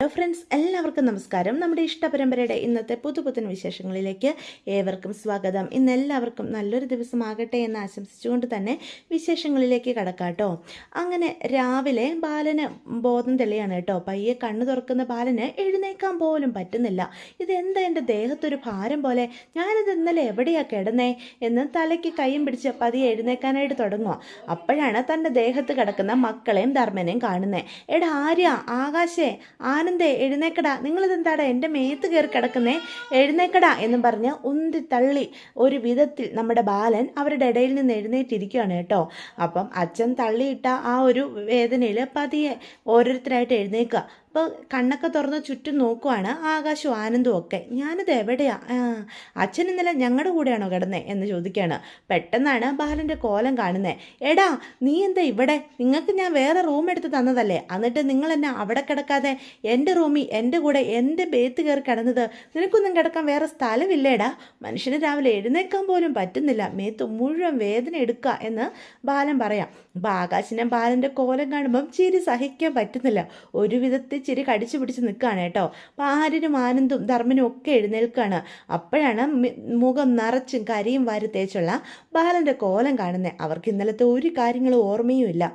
Hello friends, എല്ലാവർക്കും നമസ്കാരം. നമ്മുടെ ഇഷ്ടപരമ്പരയുടെ ഇന്നത്തെ പുതുപുത്തൻ വിശേഷങ്ങളിലേക്ക് ഏവർക്കും സ്വാഗതം. ഇന്ന് എല്ലാവർക്കും നല്ലൊരു ദിവസമാകട്ടെ എന്ന് ആശംസിച്ചുകൊണ്ട് തന്നെ വിശേഷങ്ങളിലേക്ക് കടക്കാട്ടോ. അങ്ങനെ രാവിലെ ബാലന് ബോധം തെളിയാണ് കേട്ടോ. പയ്യെ കണ്ണു തുറക്കുന്ന ബാലന് എഴുന്നേക്കാൻ പോലും പറ്റുന്നില്ല. ഇതെന്താ എൻ്റെ ദേഹത്തൊരു ഭാരം പോലെ, ഞാനിത് ഇന്നലെ എവിടെയാ കിടന്നേ എന്ന് തലയ്ക്ക് കൈയും പിടിച്ച് പതിയെ എഴുന്നേക്കാനായിട്ട് തുടങ്ങുക. അപ്പോഴാണ് തൻ്റെ ദേഹത്ത് കിടക്കുന്ന മക്കളെയും ധർമ്മനെയും കാണുന്നത്. എടാ ആര്യ, ആകാശേ, ആനന്ദേ, എഴുന്നേക്കടാ, നിങ്ങളിതെന്താടാ എൻ്റെ മേത്ത് കയറി കിടക്കുന്നേ, എഴുന്നേക്കടാ എന്നും പറഞ്ഞ് ഉന്തി തള്ളി ഒരു വിധത്തിൽ നമ്മുടെ ബാലൻ അവരുടെ ഇടയിൽ നിന്ന് എഴുന്നേറ്റിരിക്കുകയാണ് കേട്ടോ. അപ്പം അച്ഛൻ തള്ളിയിട്ട ആ ഒരു വേദനയിൽ പതിയെ ഓരോരുത്തരായിട്ട് എഴുന്നേക്കുക. അപ്പോൾ കണ്ണൊക്കെ തുറന്ന് ചുറ്റും നോക്കുവാണ് ആകാശവും ആനന്ദവും ഒക്കെ. ഞാനിത് എവിടെയാ, അച്ഛൻ ഇന്നലെ ഞങ്ങളുടെ കൂടെയാണോ കിടന്നേ എന്ന് ചോദിക്കുകയാണ്. പെട്ടെന്നാണ് ബാലൻ്റെ കോലം കാണുന്നത്. എടാ നീ എന്താ ഇവിടെ, നിങ്ങൾക്ക് ഞാൻ വേറെ റൂം എടുത്ത് തന്നതല്ലേ, എന്നിട്ട് നിങ്ങൾ എന്നെ അവിടെ കിടക്കാതെ എൻ്റെ റൂമിൽ എൻ്റെ കൂടെ എൻ്റെ ബേത്ത് കയറി കിടന്നത്, നിനക്കൊന്നും കിടക്കാൻ വേറെ സ്ഥലമില്ലേടാ, മനുഷ്യന് രാവിലെ എഴുന്നേക്കാൻ പോലും പറ്റുന്നില്ല, മേത്ത് മുഴുവൻ വേദന എടുക്കുക എന്ന് ബാലൻ പറയാം. അപ്പോൾ ആകാശിനെ ബാലൻ്റെ കോലം കാണുമ്പം ചിരി സഹിക്കാൻ പറ്റുന്നില്ല. ഒരു വിധത്തിൽ ചിരി കടിച്ചു പിടിച്ച് നിൽക്കുകയാണ് കേട്ടോ. അപ്പോൾ ആര്യനും ആനന്ദും ധർമ്മനും ഒക്കെ എഴുന്നേൽക്കുകയാണ്. അപ്പോഴാണ് മുഖം നിറച്ചും കരിയും വാരി തേച്ചുള്ള ബാലൻ്റെ കോലം കാണുന്നത്. അവർക്ക് ഇന്നലത്തെ ഒരു കാര്യങ്ങളും ഓർമ്മയും ഇല്ല.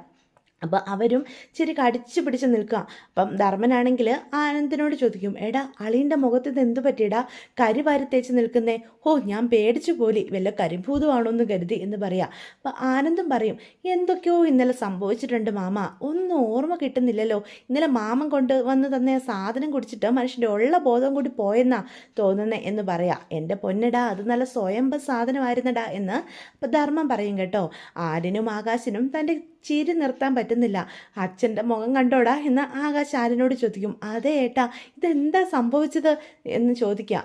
അപ്പോൾ അവരും ചിരി കടിച്ചു പിടിച്ച് നിൽക്കുക. അപ്പം ധർമ്മനാണെങ്കിൽ ആനന്ദിനോട് ചോദിക്കും, എടാ അളീൻ്റെ മുഖത്ത് ഇത് എന്തു പറ്റിയിടാ, കരി വാരി തേച്ച് നിൽക്കുന്നേ, ഓ ഞാൻ പേടിച്ചു പോലി, വല്ല കരിഭൂതമാണോ എന്ന് കരുതി എന്ന് പറയാം. അപ്പം ആനന്ദും പറയും, എന്തൊക്കെയോ ഇന്നലെ സംഭവിച്ചിട്ടുണ്ട് മാമ, ഒന്നും ഓർമ്മ കിട്ടുന്നില്ലല്ലോ, ഇന്നലെ മാമൻ കൊണ്ട് വന്ന് തന്ന സാധനം കുടിച്ചിട്ട് മനുഷ്യൻ്റെ ഉള്ള ബോധം കൂടി പോയെന്നാ തോന്നുന്നേ എന്ന് പറയാം. എൻ്റെ പൊന്നടാ, അത് നല്ല സ്വയംഭ സാധനമായിരുന്നടാ എന്ന് അപ്പം ധർമ്മം പറയും കേട്ടോ. ആര്യനും ആകാശനും തൻ്റെ ചിരി നിർത്താൻ പറ്റുന്നില്ല. അച്ഛൻ്റെ മുഖം കണ്ടോടാ എന്ന് ആകാശ് ആര്യനോട് ചോദിക്കും. അതെ ഏട്ടാ, ഇതെന്താ സംഭവിച്ചത് എന്ന് ചോദിക്കാം.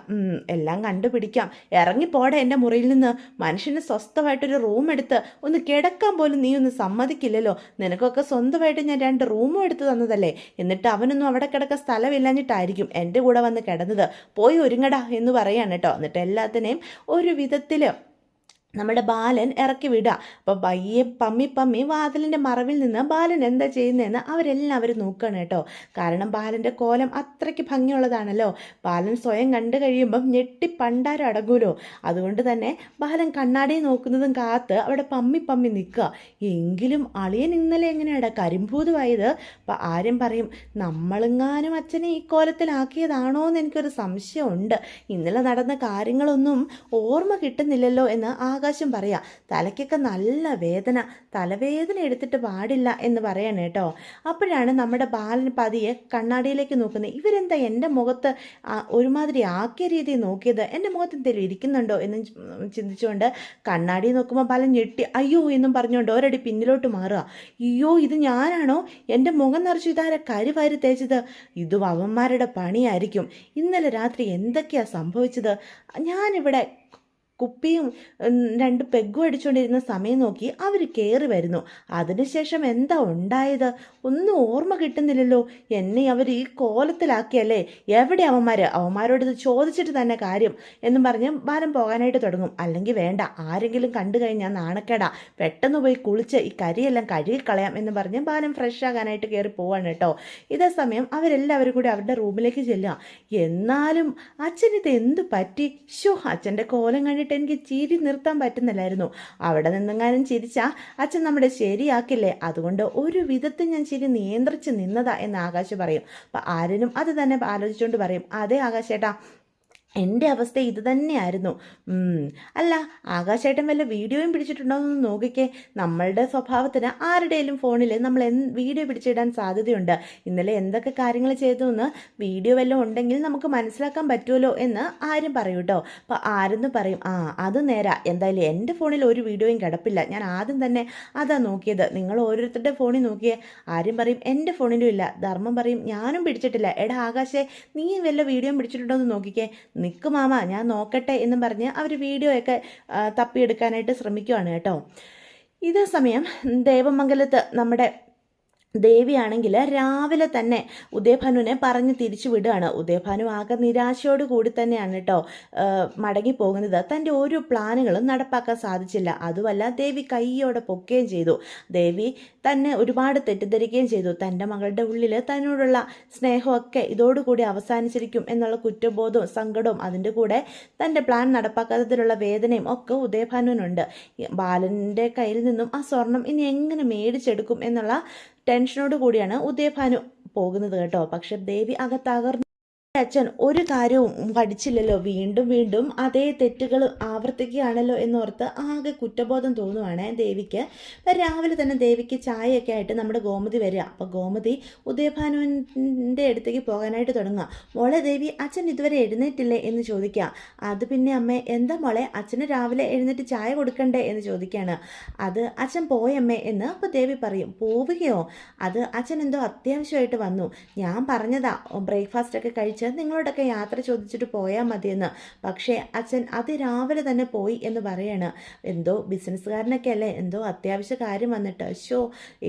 എല്ലാം കണ്ടുപിടിക്കാം, ഇറങ്ങിപ്പോടെ എൻ്റെ മുറിയിൽ നിന്ന്, മനുഷ്യന് സ്വസ്ഥമായിട്ടൊരു റൂം എടുത്ത് ഒന്ന് കിടക്കാൻ പോലും നീ ഒന്ന് സമ്മതിക്കില്ലല്ലോ, നിനക്കൊക്കെ സ്വന്തമായിട്ട് ഞാൻ 2 റൂമും എടുത്ത് തന്നതല്ലേ, എന്നിട്ട് അവനൊന്നും അവിടെ കിടക്കാൻ സ്ഥലമില്ലാഞ്ഞിട്ടായിരിക്കും എൻ്റെ കൂടെ വന്ന് കിടന്നത്, പോയി ഒരുങ്ങടാ എന്ന് പറയാണ് കേട്ടോ. എന്നിട്ട് എല്ലാത്തിനെയും ഒരു വിധത്തിൽ നമ്മുടെ ബാലൻ ഇറക്കി വിടുക. അപ്പോൾ പയ്യെ പമ്മി വാതിലിൻ്റെ മറവിൽ നിന്ന് ബാലൻ എന്താ ചെയ്യുന്നതെന്ന് അവരെല്ലാവരും നോക്കുകയാണ് കേട്ടോ. കാരണം ബാലൻ്റെ കോലം അത്രയ്ക്ക് ഭംഗിയുള്ളതാണല്ലോ. ബാലൻ സ്വയം കണ്ടു കഴിയുമ്പം ഞെട്ടി പണ്ടാരം അടങ്ങൂലോ. അതുകൊണ്ട് തന്നെ ബാലൻ കണ്ണാടിയെ നോക്കുന്നതും കാത്ത് അവിടെ പമ്മി നിൽക്കുക. എങ്കിലും അളിയൻ ഇന്നലെ എങ്ങനെയാടാ കരിമ്പൂതമായത്? അപ്പം ആരും പറയും, നമ്മളെങ്ങാനും അച്ഛനെ ഈ കോലത്തിലാക്കിയതാണോ എന്ന് എനിക്കൊരു സംശയമുണ്ട്, ഇന്നലെ നടന്ന കാര്യങ്ങളൊന്നും ഓർമ്മ കിട്ടുന്നില്ലല്ലോ എന്ന് ആകാശം പറയാം. തലയ്ക്കൊക്കെ നല്ല വേദന, തലവേദന എടുത്തിട്ട് പാടില്ല എന്ന് പറയണേ കേട്ടോ. അപ്പോഴാണ് നമ്മുടെ ബാലൻ പതിയെ കണ്ണാടിയിലേക്ക് നോക്കുന്നത്. ഇവരെന്താ എൻ്റെ മുഖത്ത് ഒരുമാതിരി ആക്കിയ രീതിയിൽ നോക്കിയത്, എൻ്റെ മുഖത്ത് എന്തെങ്കിലും ഇരിക്കുന്നുണ്ടോ എന്ന് ചിന്തിച്ചുകൊണ്ട് കണ്ണാടി നോക്കുമ്പോൾ ബാലൻ ഞെട്ടി അയ്യോ എന്നും പറഞ്ഞുകൊണ്ട് ഒരടി പിന്നിലോട്ട് മാറുക. അയ്യോ ഇത് ഞാനാണോ, എൻ്റെ മുഖം നിറച്ചു ഇതാരെ കരിവാരി തേച്ചത്, ഇതും അവന്മാരുടെ പണിയായിരിക്കും, ഇന്നലെ രാത്രി എന്തൊക്കെയാ സംഭവിച്ചത്, ഞാനിവിടെ കുപ്പിയും 2 പെഗ്ഗും അടിച്ചുകൊണ്ടിരുന്ന സമയം നോക്കി അവർ കയറി വരുന്നു, അതിനുശേഷം എന്താ ഉണ്ടായത്, ഒന്നും ഓർമ്മ കിട്ടുന്നില്ലല്ലോ, എന്നെ അവർ ഈ കോലത്തിലാക്കിയല്ലേ, എവിടെ അവന്മാരോട് ഇത് ചോദിച്ചിട്ട് തന്നെ കാര്യം എന്നും പറഞ്ഞ് ബാലൻ പോകാനായിട്ട് തുടങ്ങും. അല്ലെങ്കിൽ വേണ്ട, ആരെങ്കിലും കണ്ടു കഴിഞ്ഞാൽ നാണക്കേടാ, പെട്ടെന്ന് പോയി കുളിച്ച് ഈ കരിയെല്ലാം കഴുകിക്കളയാം എന്ന് പറഞ്ഞ് ബാലൻ ഫ്രഷ് ആകാനായിട്ട് കയറി പോവാണ് കേട്ടോ. ഇതേ സമയം അവരെല്ലാവരും കൂടി അവരുടെ റൂമിലേക്ക് ചെല്ലുക. എന്നാലും അച്ഛനിത് എന്തു പറ്റി, അച്ഛൻ്റെ കോലം കണ്ടിട്ട് എനിക്ക് ചിരി നിർത്താൻ പറ്റുന്നില്ലായിരുന്നു, അവിടെ നിന്നെങ്ങാനും ചിരിച്ചാൽ അച്ഛൻ നമ്മുടെ ശരിയാക്കില്ലേ, അതുകൊണ്ട് ഒരു വിധത്തിൽ ഞാൻ ചിരി നിയന്ത്രിച്ച് നിന്നതാ എന്ന് ആകാശ് പറയും. അപ്പം ആര്യനും അത് തന്നെ ആലോചിച്ചുകൊണ്ട് പറയും, അതെ ആകാശേട്ടാ, എൻ്റെ അവസ്ഥ ഇത് തന്നെയായിരുന്നു. അല്ല ആകാശേട്ടൻ വല്ല വീഡിയോയും പിടിച്ചിട്ടുണ്ടോ എന്ന് നോക്കിക്കേ, നമ്മളുടെ സ്വഭാവത്തിന് ആരുടെയും ഫോണിൽ നമ്മൾ വീഡിയോ പിടിച്ചിടാൻ സാധ്യതയുണ്ട്, ഇന്നലെ എന്തൊക്കെ കാര്യങ്ങൾ ചെയ്തു എന്ന് വീഡിയോ വല്ലതും ഉണ്ടെങ്കിൽ നമുക്ക് മനസ്സിലാക്കാൻ പറ്റുമല്ലോ എന്ന് ആരും പറയും കേട്ടോ. അപ്പോൾ ആരെന്ന് പറയും, അത് നേരാ, എന്തായാലും എൻ്റെ ഫോണിൽ ഒരു വീഡിയോയും കിടപ്പില്ല, ഞാൻ ആദ്യം തന്നെ അതാ നോക്കിയത്, നിങ്ങൾ ഓരോരുത്തരുടെ ഫോണിൽ നോക്കിയേ. ആരും പറയും എൻ്റെ ഫോണിലും ഇല്ല. ധർമ്മം പറയും ഞാനും പിടിച്ചിട്ടില്ല. എടാ ആകാശേ, നീ വല്ല വീഡിയോ പിടിച്ചിട്ടുണ്ടോ എന്ന് നോക്കിക്കേ. നിൽക്ക് മാമ ഞാൻ നോക്കട്ടെ എന്നും പറഞ്ഞ് അവർ വീഡിയോ ഒക്കെ തപ്പിയെടുക്കാനായിട്ട് ശ്രമിക്കുവാണ് കേട്ടോ. ഇതേ സമയം ദേവമംഗലത്ത് നമ്മുടെ ദേവിയാണെങ്കിൽ രാവിലെ തന്നെ ഉദയഭാനുവിനെ പറഞ്ഞ് തിരിച്ചു വിടുകയാണ്. ഉദയഭാനു ആകെ നിരാശയോട് കൂടി തന്നെയാണ് കേട്ടോ മടങ്ങിപ്പോകുന്നത്. തൻ്റെ ഓരോ പ്ലാനുകളും നടപ്പാക്കാൻ സാധിച്ചില്ല. അതുമല്ല, ദേവി കൈയോടെ പൊക്കുകയും ചെയ്തു. ദേവി തന്നെ ഒരുപാട് തെറ്റിദ്ധരിക്കുകയും ചെയ്തു. തൻ്റെ മകളുടെ ഉള്ളിൽ തന്നോടുള്ള സ്നേഹമൊക്കെ ഇതോടുകൂടി അവസാനിച്ചിരിക്കും എന്നുള്ള കുറ്റബോധവും സങ്കടവും അതിൻ്റെ കൂടെ തൻ്റെ പ്ലാൻ നടപ്പാക്കാത്തതിലുള്ള വേദനയും ഒക്കെ ഉദയഭാനുവിനുണ്ട്. ബാലൻ്റെ കയ്യിൽ നിന്നും ആ സ്വർണം ഇനി എങ്ങനെ മേടിച്ചെടുക്കും എന്നുള്ള ടെൻഷനോട് കൂടിയാണ് ഉദയഭാനു പോകുന്നത് കേട്ടോ. പക്ഷെ ദേവി അകത്തകർന്നു. അച്ഛൻ ഒരു കാര്യവും പഠിച്ചില്ലല്ലോ, വീണ്ടും വീണ്ടും അതേ തെറ്റുകൾ ആവർത്തിക്കുകയാണല്ലോ എന്നോർത്ത് ആകെ കുറ്റബോധം തോന്നുവാണ് ദേവിക്ക്. രാവിലെ തന്നെ ദേവിക്ക് ചായയൊക്കെ ആയിട്ട് നമ്മുടെ ഗോമതി വരിക. അപ്പോൾ ഗോമതി ഉദയഭാനുവിൻ്റെ അടുത്തേക്ക് പോകാനായിട്ട് തുടങ്ങുക. മോളെ ദേവി, അച്ഛൻ ഇതുവരെ എഴുന്നേറ്റില്ലേ എന്ന് ചോദിക്കുക. അത് പിന്നെ അമ്മേ, എന്താ മോളെ, അച്ഛന് രാവിലെ എഴുന്നേറ്റ് ചായ കൊടുക്കണ്ടേ എന്ന് ചോദിക്കുകയാണ്. അത് അച്ഛൻ പോയമ്മേ എന്ന് അപ്പോൾ ദേവി പറയും. പോവുകയോ? അത് അച്ഛൻ എന്തോ അത്യാവശ്യമായിട്ട് വന്നു, ഞാൻ പറഞ്ഞതാ ബ്രേക്ക്ഫാസ്റ്റൊക്കെ കഴിച്ച് നിങ്ങളോടൊക്കെ യാത്ര ചോദിച്ചിട്ട് പോയാൽ മതിയെന്ന്. പക്ഷേ അച്ഛൻ അതിരാവിലെ തന്നെ പോയി എന്ന് പറയാണ്. എന്തോ ബിസിനസ്സുകാരനൊക്കെ അല്ലേ, എന്തോ അത്യാവശ്യ കാര്യം വന്നിട്ട്.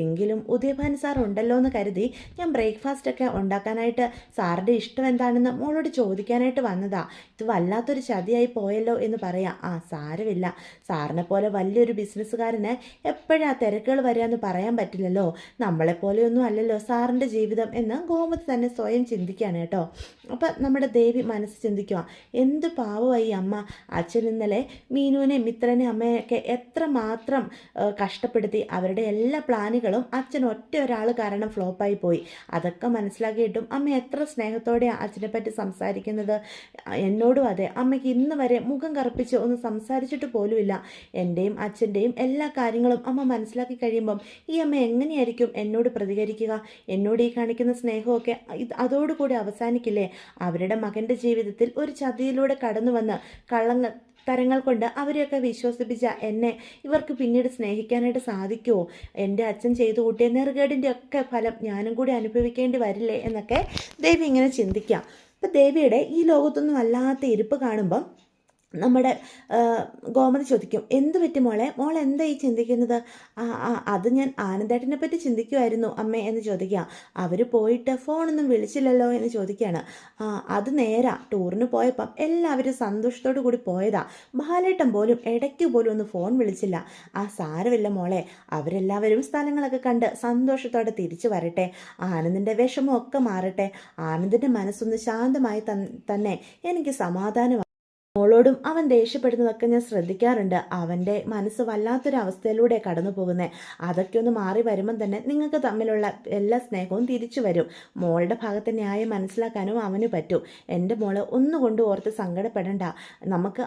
എങ്കിലും ഉദയഭാൻ സാർ ഉണ്ടല്ലോ എന്ന് കരുതി ഞാൻ ബ്രേക്ക്ഫാസ്റ്റൊക്കെ ഉണ്ടാക്കാനായിട്ട് സാറിൻ്റെ ഇഷ്ടം എന്താണെന്ന് മോളോട് ചോദിക്കാനായിട്ട് വന്നതാ. ഇത് വല്ലാത്തൊരു ചതിയായി പോയല്ലോ എന്ന് പറയാം. സാരമില്ല, സാറിനെ പോലെ വലിയൊരു ബിസിനസ്സുകാരന് എപ്പോഴാ തിരക്കുകൾ വരികയെന്ന് പറയാൻ പറ്റില്ലല്ലോ. നമ്മളെപ്പോലെയൊന്നും അല്ലല്ലോ സാറിൻ്റെ ജീവിതം എന്ന് ഗോമതി തന്നെ സ്വയം ചിന്തിക്കുകയാണ് കേട്ടോ. അപ്പം നമ്മുടെ ദേവി മനസ്സ് ചിന്തിക്കുക, എന്ത് പാവമായി അമ്മ. അച്ഛൻ ഇന്നലെ മീനുവിനെ മിത്രനെ അമ്മയൊക്കെ എത്രമാത്രം കഷ്ടപ്പെടുത്തി. അവരുടെ എല്ലാ പ്ലാനുകളും അച്ഛൻ ഒറ്റ ഒരാൾ കാരണം ഫ്ലോപ്പായി പോയി. അതൊക്കെ മനസ്സിലാക്കിയിട്ടും അമ്മ എത്ര സ്നേഹത്തോടെയാണ് അച്ഛനെ പറ്റി സംസാരിക്കുന്നത്. എന്നോടും അതെ, അമ്മയ്ക്ക് ഇന്ന് വരെ മുഖം കറുപ്പിച്ച് ഒന്ന് സംസാരിച്ചിട്ട് പോലുമില്ല. എൻ്റെയും അച്ഛൻ്റെയും എല്ലാ കാര്യങ്ങളും അമ്മ മനസ്സിലാക്കി കഴിയുമ്പം ഈ അമ്മ എങ്ങനെയായിരിക്കും എന്നോട് പ്രതികരിക്കുക? എന്നോട് ഈ കാണിക്കുന്ന സ്നേഹമൊക്കെ അതോടുകൂടി അവസാനിക്കില്ലേ? അവരുടെ മകൻ്റെ ജീവിതത്തിൽ ഒരു ചതിയിലൂടെ കടന്നു വന്ന് തരങ്ങൾ കൊണ്ട് അവരെയൊക്കെ വിശ്വസിപ്പിച്ച എന്നെ ഇവർക്ക് പിന്നീട് സ്നേഹിക്കാനായിട്ട് സാധിക്കുമോ? എൻ്റെ അച്ഛൻ ചെയ്തു കൂട്ടിയ നെറുകേടിൻ്റെ ഒക്കെ ഫലം ഞാനും കൂടി അനുഭവിക്കേണ്ടി വരില്ലേ എന്നൊക്കെ ദേവി ഇങ്ങനെ ചിന്തിക്കാം. അപ്പം ദേവിയുടെ ഈ ലോകത്തൊന്നും വല്ലാത്ത ഇരിപ്പ് കാണുമ്പം നമ്മുടെ ഗോമതി ചോദിക്കും, എന്ത് പറ്റി മോളെ, മോൾ എന്താ ഈ ചിന്തിക്കുന്നത്? അത് ഞാൻ ആനന്ദേട്ടനെ പറ്റി ചിന്തിക്കുമായിരുന്നു അമ്മേ എന്ന് ചോദിക്കുക. അവർ പോയിട്ട് ഫോണൊന്നും വിളിച്ചില്ലല്ലോ എന്ന് ചോദിക്കുകയാണ്. അത് നേരാ, ടൂറിന് പോയപ്പം എല്ലാവരും സന്തോഷത്തോടു കൂടി പോയതാ. ബാലേട്ടൻ പോലും ഇടയ്ക്ക് പോലും ഒന്ന് ഫോൺ വിളിച്ചില്ല. സാരമില്ല മോളെ, അവരെല്ലാവരും സ്ഥലങ്ങളൊക്കെ കണ്ട് സന്തോഷത്തോടെ തിരിച്ചു വരട്ടെ. ആനന്ദിൻ്റെ വിഷമമൊക്കെ മാറട്ടെ. ആനന്ദിൻ്റെ മനസ്സൊന്ന് ശാന്തമായി തന്നെ എനിക്ക് സമാധാനമാണ്. മോളോടും അവൻ ദേഷ്യപ്പെടുന്നതൊക്കെ ഞാൻ ശ്രദ്ധിക്കാറുണ്ട്. അവൻ്റെ മനസ്സ് വല്ലാത്തൊരവസ്ഥയിലൂടെ കടന്നു പോകുന്നത്. അതൊക്കെ ഒന്ന് മാറി വരുമ്പം തന്നെ നിങ്ങൾക്ക് തമ്മിലുള്ള എല്ലാ സ്നേഹവും തിരിച്ചു വരും. മോളുടെ ഭാഗത്തെ ന്യായം മനസ്സിലാക്കാനും അവന് പറ്റും. എൻ്റെ മോള് ഒന്നുകൊണ്ട് ഓർത്ത് സങ്കടപ്പെടണ്ട, നമുക്ക്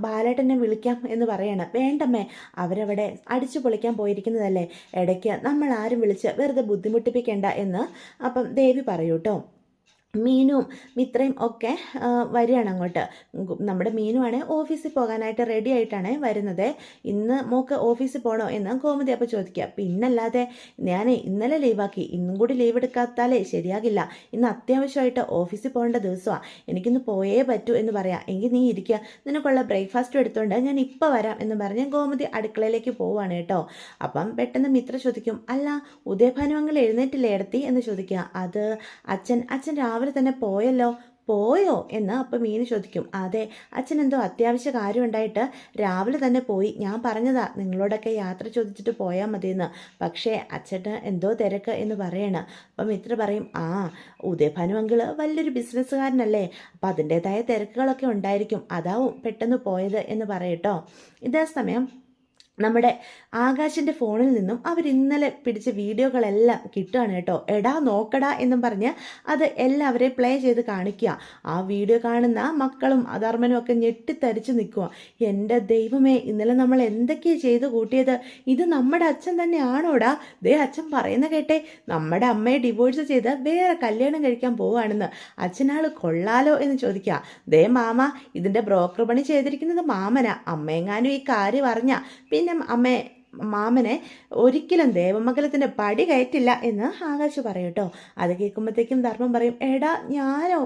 ബാലേട്ടനെ വിളിക്കാം എന്ന് പറയണം. വേണ്ടമ്മേ, അവരവിടെ അടിച്ചു പൊളിക്കാൻ പോയിരിക്കുന്നതല്ലേ, ഇടയ്ക്ക് നമ്മൾ ആരും വിളിച്ച് വെറുതെ ബുദ്ധിമുട്ടിപ്പിക്കേണ്ട എന്ന് അപ്പം ദേവി പറയൂട്ടോ. മീനും മിത്രയും ഒക്കെ വരികയാണ് അങ്ങോട്ട്. നമ്മുടെ മീനുവാണ് ഓഫീസിൽ പോകാനായിട്ട് റെഡി ആയിട്ടാണ് വരുന്നത്. ഇന്ന് മോക്ക് ഓഫീസിൽ പോകണോ എന്ന് ഗോമതി അപ്പോൾ ചോദിക്കുക. പിന്നല്ലാതെ, ഞാൻ ഇന്നലെ ലീവാക്കി, ഇന്നും കൂടി ലീവ് എടുക്കാത്താലേ ശരിയാകില്ല. ഇന്ന് അത്യാവശ്യമായിട്ട് ഓഫീസിൽ പോകേണ്ട ദിവസമാണ്, എനിക്കിന്ന് പോയേ പറ്റൂ എന്ന് പറയാം. എങ്കിൽ നീ ഇരിക്കുക, നിനക്കുള്ള ബ്രേക്ക്ഫാസ്റ്റ് എടുത്തുകൊണ്ട് ഞാൻ ഇപ്പോൾ വരാം എന്ന് പറഞ്ഞ് ഗോമതി അടുക്കളയിലേക്ക് പോവുകയാണ് കേട്ടോ. അപ്പം പെട്ടെന്ന് മിത്ര ചോദിക്കും, അല്ല ഉദയഭാനു അങ്ങൾ എഴുന്നേറ്റില്ലേ എടുത്തി എന്ന് ചോദിക്കുക. അത് അച്ഛൻ രാവിലെ തന്നെ പോയോ എന്ന് അപ്പം മീന് ചോദിക്കും. അതെ, അച്ഛൻ എന്തോ അത്യാവശ്യ കാര്യം ഉണ്ടായിട്ട് രാവിലെ തന്നെ പോയി. ഞാൻ പറഞ്ഞതാ നിങ്ങളോടൊക്കെ യാത്ര ചോദിച്ചിട്ട് പോയാൽ മതിയെന്ന്, പക്ഷേ അച്ഛന് എന്തോ തിരക്ക് എന്ന് പറയണം. അപ്പം മിത്ര പറയും, ഉദയഭാനു അങ്കിള് വലിയൊരു ബിസിനസ്സുകാരനല്ലേ, അപ്പം അതിൻ്റെതായ തിരക്കുകളൊക്കെ ഉണ്ടായിരിക്കും, അതാവും പെട്ടെന്ന് പോയത് എന്ന് പറയട്ടോ. ഇതേ സമയം നമ്മുടെ ആകാശിൻ്റെ ഫോണിൽ നിന്നും അവർ ഇന്നലെ പിടിച്ച വീഡിയോകളെല്ലാം കിട്ടുകയാണ് കേട്ടോ. എടാ നോക്കടാ എന്നും പറഞ്ഞ് അത് എല്ലാവരെയും പ്ലേ ചെയ്ത് കാണിക്കുക. ആ വീഡിയോ കാണുന്ന മക്കളും ധർമ്മനും ഒക്കെ ഞെട്ടിത്തരിച്ച് നിൽക്കുക. എൻ്റെ ദൈവമേ, ഇന്നലെ നമ്മൾ എന്തൊക്കെയാണ് ചെയ്ത് കൂട്ടിയത്? ഇത് നമ്മുടെ അച്ഛൻ തന്നെയാണോടാ? അച്ഛൻ പറയുന്ന കേട്ടെ, നമ്മുടെ അമ്മയെ ഡിവോഴ്സ് ചെയ്ത് വേറെ കല്യാണം കഴിക്കാൻ പോവുകയാണെന്ന്. അച്ഛനാൾ കൊള്ളാലോ എന്ന് ചോദിക്കുക. മാമ, ഇതിൻ്റെ ബ്രോക്കർ പണി ചെയ്തിരിക്കുന്നത് മാമനാ. അമ്മയെങ്ങാനും ഈ കാര്യം അറിഞ്ഞ പിന്നെ അമ്മയെ മാമനെ ഒരിക്കലും ദേവമംഗലത്തിൻ്റെ പടി കയറ്റില്ല എന്ന് ആകാശ് പറയും കേട്ടോ. അത് കേൾക്കുമ്പോഴത്തേക്കും ധർമ്മം പറയും, എടാ ഞാനോ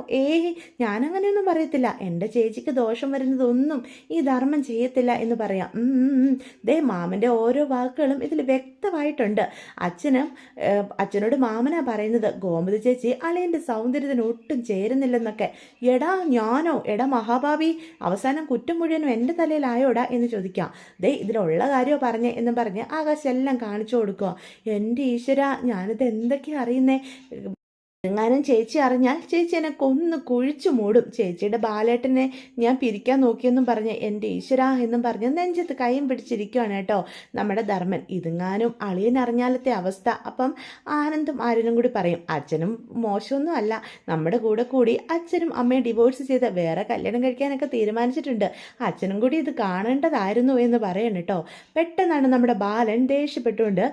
ഞാനങ്ങനെയൊന്നും പറയത്തില്ല, എൻ്റെ ചേച്ചിക്ക് ദോഷം വരുന്നതൊന്നും ഈ ധർമ്മം ചെയ്യത്തില്ല എന്ന് പറയാം. ദേ മാമൻ്റെ ഓരോ വാക്കുകളും ഇതിൽ വ്യക്തമായിട്ടുണ്ട്. അച്ഛനോട് മാമനാ പറയുന്നത് ഗോമതി ചേച്ചി അളിയൻ്റെ സൗന്ദര്യത്തിന് ഒട്ടും ചേരുന്നില്ലെന്നൊക്കെ. ഞാനോ മഹാഭാവി, അവസാനം കുറ്റം മുഴുവനും എൻ്റെ തലയിലായോടാ എന്ന് ചോദിക്കാം. ദേ ഇതിലുള്ള കാര്യമോ പറഞ്ഞേ എന്നും പറഞ്ഞ് ആകാശം എല്ലാം കാണിച്ചു കൊടുക്കുക. എൻ്റെ ഈശ്വര, ഞാനിത് എന്തൊക്കെയാ അറിയുന്നേ, എങ്ങാനും ചേച്ചി അറിഞ്ഞാൽ ചേച്ചി എന്നെ കൊന്ന് കുഴിച്ചു മൂടും, ചേച്ചിയുടെ ബാലേട്ടനെ ഞാൻ പിരിക്കാൻ നോക്കിയെന്നും പറഞ്ഞ് എൻ്റെ ഈശ്വര എന്നും പറഞ്ഞ് നെഞ്ചത്ത് കൈയും പിടിച്ചിരിക്കുകയാണ് കേട്ടോ നമ്മുടെ ധർമ്മൻ. ഇതെങ്ങാനും അളിയൻ അറിഞ്ഞാലത്തെ അവസ്ഥ. അപ്പം ആനന്ദും ആര്യനും കൂടി പറയും, അച്ഛനും മോശമൊന്നും അല്ല, നമ്മുടെ കൂടെ കൂടി അച്ഛനും അമ്മയും ഡിവോഴ്സ് ചെയ്ത് വേറെ കല്യാണം കഴിക്കാനൊക്കെ തീരുമാനിച്ചിട്ടുണ്ട്, അച്ഛനും കൂടി ഇത് കാണേണ്ടതായിരുന്നു എന്ന് പറയണം കേട്ടോ. പെട്ടെന്നാണ് നമ്മുടെ ബാലൻ ദേഷ്യപ്പെട്ടുകൊണ്ട്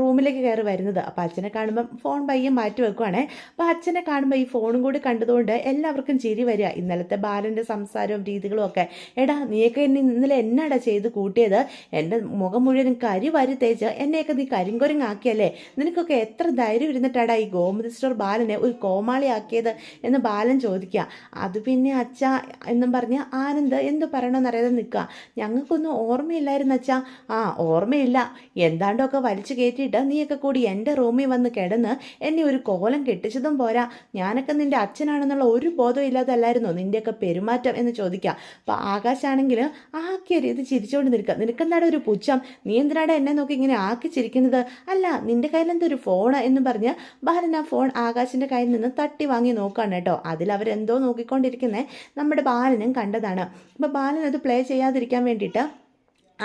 റൂമിലേക്ക് കയറി വരുന്നത്. അപ്പം അച്ഛനെ കാണുമ്പം ഫോൺ പയ്യെ മാറ്റി വെക്കുവാണേ. അപ്പോൾ അച്ഛനെ കാണുമ്പോൾ ഈ ഫോണും കൂടി കണ്ടതുകൊണ്ട് എല്ലാവർക്കും ചിരി വരിക. ഇന്നലത്തെ ബാലൻ്റെ സംസാരവും രീതികളും ഒക്കെ. എടാ നീയൊക്കെ ഇന്നലെ എന്നാടാ ചെയ്ത് കൂട്ടിയത്, എൻ്റെ മുഖം മുഴുവൻ കരി വാരി തേച്ച് എന്നെയൊക്കെ നീ കരിങ്കൊരങ്ങാക്കിയല്ലേ, നിനക്കൊക്കെ എത്ര ധൈര്യം ഇരുന്നിട്ടാടാ ഈ ഗോമതി സ്റ്റോർ ബാലനെ ഒരു കോമാളിയാക്കിയത് എന്ന് ബാലൻ ചോദിക്കുക. അത് പിന്നെ അച്ഛ എന്നും പറഞ്ഞ് ആനന്ദ് എന്ത് പറയണമെന്നറിയാതെ നിൽക്കുക. ഞങ്ങൾക്കൊന്നും ഓർമ്മയില്ലായിരുന്നു അച്ഛാ. ഓർമ്മയില്ല, എന്താണ്ടൊക്കെ വലിച്ചു കയറ്റിയിട്ട് നീയൊക്കെ കൂടി എൻ്റെ റൂമിൽ വന്ന് കിടന്ന് എന്നെ ഒരു കോലം കെട്ടിച്ചതും പോരാ, ഞാനൊക്കെ നിൻ്റെ അച്ഛനാണെന്നുള്ള ഒരു ബോധവും ഇല്ലാതല്ലായിരുന്നോ നിൻ്റെയൊക്കെ പെരുമാറ്റം എന്ന് ചോദിക്കാം. അപ്പോൾ ആകാശാണെങ്കിൽ ആക്കിയ രീതി ചിരിച്ചുകൊണ്ട് നിൽക്കുക. നിനക്കെന്താടെ ഒരു പുച്ഛം, നീ എന്തിനാടെ എന്നെ നോക്കി ഇങ്ങനെ ആക്കി ചിരിക്കുന്നത്, അല്ല നിൻ്റെ കയ്യിലെന്തൊരു ഫോണ് എന്ന് പറഞ്ഞ് ബാലൻ ആ ഫോൺ ആകാശിൻ്റെ കയ്യിൽ നിന്ന് തട്ടി വാങ്ങി നോക്കുകയാണ് കേട്ടോ. അതിൽ അവരെന്തോ നോക്കിക്കൊണ്ടിരിക്കുന്നത് നമ്മുടെ ബാലനും കണ്ടതാണ്. അപ്പോൾ ബാലൻ അത് പ്ലേ ചെയ്യാതിരിക്കാൻ വേണ്ടിയിട്ട്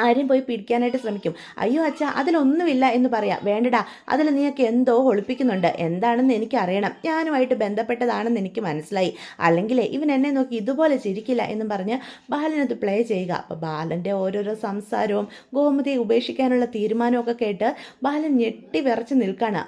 ആരും പോയി പിടിക്കാനായിട്ട് ശ്രമിക്കും. അയ്യോ അച്ഛാ അതിലൊന്നുമില്ല എന്ന് പറയാം. വേണ്ടടാ, അതിൽ നീയൊക്കെ എന്തോ ഒളിപ്പിക്കുന്നുണ്ട്, എന്താണെന്ന് എനിക്കറിയണം, ഞാനുമായിട്ട് ബന്ധപ്പെട്ടതാണെന്ന് എനിക്ക് മനസ്സിലായി, അല്ലെങ്കിൽ ഇവൻ എന്നെ നോക്കി ഇതുപോലെ ചിരിക്കില്ല എന്നും പറഞ്ഞ് ബാലനത് പ്ലേ ചെയ്യുക. അപ്പോൾ ബാലൻ്റെ ഓരോരോ സംസാരവും ഗോമതിയെ ഉപേക്ഷിക്കാനുള്ള തീരുമാനമൊക്കെ കേട്ട് ബാലൻ ഞെട്ടി വിറച്ച് നിൽക്കുകയാണ്.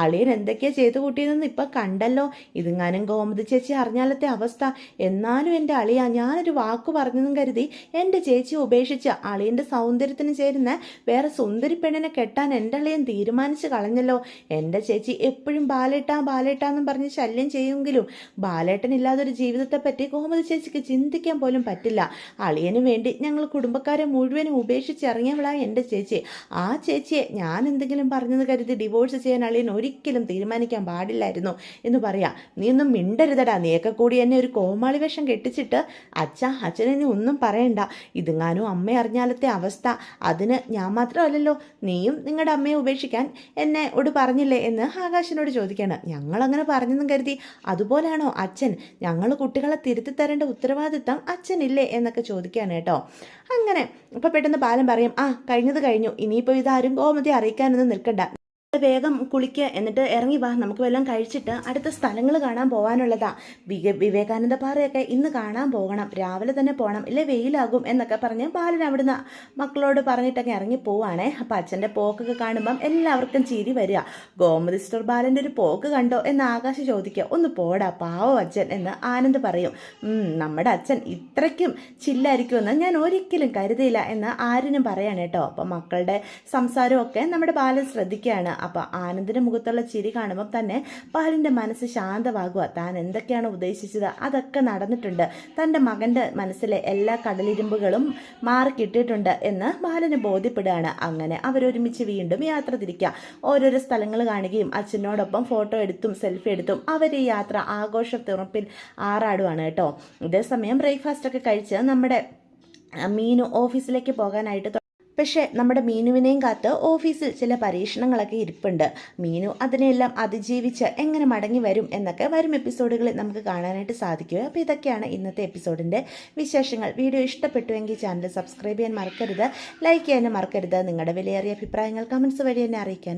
അളിയൻ എന്തൊക്കെയാ ചെയ്തു കൂട്ടിയതെന്ന് ഇപ്പം കണ്ടല്ലോ, ഇതെങ്ങാനും ഗോമതി ചേച്ചി അറിഞ്ഞാലത്തെ അവസ്ഥ. എന്നാലും എൻ്റെ അളിയ, ഞാനൊരു വാക്ക് പറഞ്ഞെന്നും കരുതി എൻ്റെ ചേച്ചിയെ ഉപേക്ഷിച്ച് അളിയൻ്റെ സൗന്ദര്യത്തിന് ചേരുന്ന വേറെ സുന്ദരി പെണ്ണിനെ കെട്ടാൻ എൻ്റെ അളിയൻ തീരുമാനിച്ച് കളഞ്ഞല്ലോ. എൻ്റെ ചേച്ചി എപ്പോഴും ബാലേട്ടാന്നും പറഞ്ഞ് ശല്യം ചെയ്യുമെങ്കിലും ബാലേട്ടനില്ലാതൊരു ജീവിതത്തെപ്പറ്റി ഗോമതി ചേച്ചിക്ക് ചിന്തിക്കാൻ പോലും പറ്റില്ല. അളിയന് വേണ്ടി ഞങ്ങൾ കുടുംബക്കാരെ മുഴുവനും ഉപേക്ഷിച്ചിറങ്ങിയവളാണ് എൻ്റെ ചേച്ചി. ആ ചേച്ചിയെ ഞാൻ എന്തെങ്കിലും പറഞ്ഞെന്ന് കരുതി ഡിവോഴ്സ് ചെയ്യാൻ അളിയൻ ഒരിക്കലും തീരുമാനിക്കാൻ പാടില്ലായിരുന്നു എന്ന് പറയാം. നീ ഒന്നും മിണ്ടരുതടാ, നീയൊക്കെ കൂടി എന്നെ ഒരു കോമാളി വേഷം കെട്ടിച്ചിട്ട് അച്ഛനെ നീ ഒന്നും പറയണ്ട, ഇതെങ്ങാനും അമ്മ അറിഞ്ഞാലത്തെ അവസ്ഥ. അതിന് ഞാൻ മാത്രമല്ലല്ലോ, നീയും നിങ്ങളുടെ അമ്മയെ ഉപേക്ഷിക്കാൻ എന്നോട് പറഞ്ഞില്ലേ എന്ന് ആകാശിനോട് ചോദിക്കുകയാണ്. ഞങ്ങളങ്ങനെ പറഞ്ഞെന്നും കരുതി അതുപോലെയാണോ അച്ഛൻ, ഞങ്ങൾ കുട്ടികളെ തിരുത്തി തരേണ്ട ഉത്തരവാദിത്തം അച്ഛനില്ലേ എന്നൊക്കെ ചോദിക്കുകയാണ് കേട്ടോ. അങ്ങനെ ഇപ്പോൾ പെട്ടെന്ന് ബാലൻ പറയും, കഴിഞ്ഞത് കഴിഞ്ഞു, ഇനിയിപ്പോൾ ഇതാരും ഗോമതി അറിയിക്കാനൊന്നും നിൽക്കണ്ട, വേഗം കുളിക്കുക, എന്നിട്ട് ഇറങ്ങി വാ, നമുക്ക് വല്ലതും കഴിച്ചിട്ട് അടുത്ത സ്ഥലങ്ങൾ കാണാൻ പോകാനുള്ളതാ. വിവേകാനന്ദ പാറയൊക്കെ ഇന്ന് കാണാൻ പോകണം, രാവിലെ തന്നെ പോകണം, ഇല്ലേ വെയിലാകും എന്നൊക്കെ പറഞ്ഞ് ബാലൻ അവിടുന്ന് മക്കളോട് പറഞ്ഞിട്ടൊക്കെ ഇറങ്ങി പോവാണേ. അപ്പം അച്ഛൻ്റെ പോക്കൊക്കെ കാണുമ്പം എല്ലാവർക്കും ചിരി വരിക. ഗോമതി സ്റ്റോർ ബാലൻ്റെ ഒരു പോക്ക് കണ്ടോ എന്ന് ആകാശ് ചോദിക്കുക. ഒന്ന് പോടാ പാവോ അച്ഛൻ എന്ന് ആനന്ദ് പറയും. നമ്മുടെ അച്ഛൻ ഇത്രയ്ക്കും ചില്ലായിരിക്കുമെന്ന് ഞാൻ ഒരിക്കലും കരുതിയില്ല എന്ന് ആര്യനും പറയാണ് കേട്ടോ. അപ്പം മക്കളുടെ സംസാരമൊക്കെ നമ്മുടെ ബാലൻ ശ്രദ്ധിക്കുകയാണ്. അപ്പോൾ ആനന്ദിൻ്റെ മുഖത്തുള്ള ചിരി കാണുമ്പോൾ തന്നെ ബാലൻ്റെ മനസ്സ് ശാന്തമാകുക. താൻ എന്തൊക്കെയാണ് ഉദ്ദേശിച്ചത് അതൊക്കെ നടന്നിട്ടുണ്ട്, തൻ്റെ മകൻ്റെ മനസ്സിലെ എല്ലാ കടലിരുമ്പുകളും മാറിക്കിട്ടിയിട്ടുണ്ട് എന്ന് ബാലന് ബോധ്യപ്പെടുകയാണ്. അങ്ങനെ അവരൊരുമിച്ച് വീണ്ടും യാത്ര തിരിക്കുക. ഓരോരോ സ്ഥലങ്ങൾ കാണുകയും അച്ഛനോടൊപ്പം ഫോട്ടോ എടുത്തും സെൽഫി എടുത്തും അവർ ഈ യാത്ര ആഘോഷത്തിറപ്പിൽ ആറാടുവാണ് കേട്ടോ. ഇതേസമയം ബ്രേക്ക്ഫാസ്റ്റൊക്കെ കഴിച്ച് നമ്മുടെ മീനു ഓഫീസിലേക്ക് പോകാനായിട്ട് പക്ഷേ നമ്മുടെ മീനുവിനെയും കാത്ത് ഓഫീസിൽ ചില പരീക്ഷണങ്ങളൊക്കെ ഇരിപ്പുണ്ട്. മീനു അതിനെല്ലാം അതിജീവിച്ച് എങ്ങനെ മടങ്ങി വരും എന്നൊക്കെ വരും എപ്പിസോഡുകളിൽ നമുക്ക് കാണാനായിട്ട് സാധിക്കുക. അപ്പോൾ ഇതൊക്കെയാണ് ഇന്നത്തെ എപ്പിസോഡിൻ്റെ വിശേഷങ്ങൾ. വീഡിയോ ഇഷ്ടപ്പെട്ടുവെങ്കിൽ ചാനൽ സബ്സ്ക്രൈബ് ചെയ്യാൻ മറക്കരുത്, ലൈക്ക് ചെയ്യാനും മറക്കരുത്. നിങ്ങളുടെ വിലയേറിയ അഭിപ്രായങ്ങൾ കമൻസ് വഴി എന്നെ അറിയിക്കാനും